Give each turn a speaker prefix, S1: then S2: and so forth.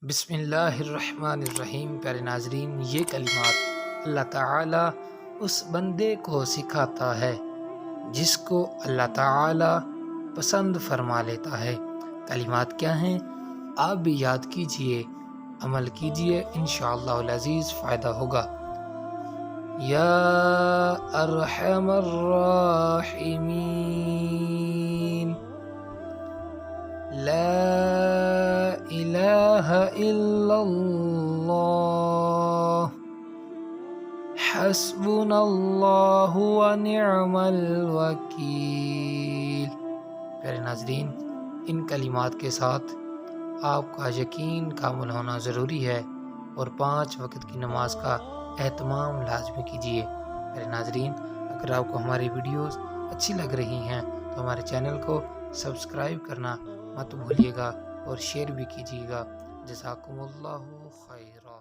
S1: بسم اللہ الرحمن الرحیم۔ پیارے ناظرین، یہ کلمات اللہ تعالیٰ اس بندے کو سکھاتا ہے جس کو اللہ تعالیٰ پسند فرما لیتا ہے۔ کلمات کیا ہیں؟ آپ بھی یاد کیجئے، عمل کیجئے، انشاءاللہ العزیز فائدہ ہوگا۔ یا ارحم الراحمین، لا الہ الا اللہ، حسبنا اللہ ونعم الوکیل۔ پیارے ناظرین، ان کلمات کے ساتھ آپ کا یقین کامل ہونا ضروری ہے اور 5 وقت کی نماز کا اہتمام لازمی کیجیے۔ پیارے ناظرین، اگر آپ کو ہماری ویڈیوز اچھی لگ رہی ہیں تو ہمارے چینل کو سبسکرائب کرنا مت بھولیے گا اور شیئر بھی کیجیے گا۔ جزاکم اللہ خیرا۔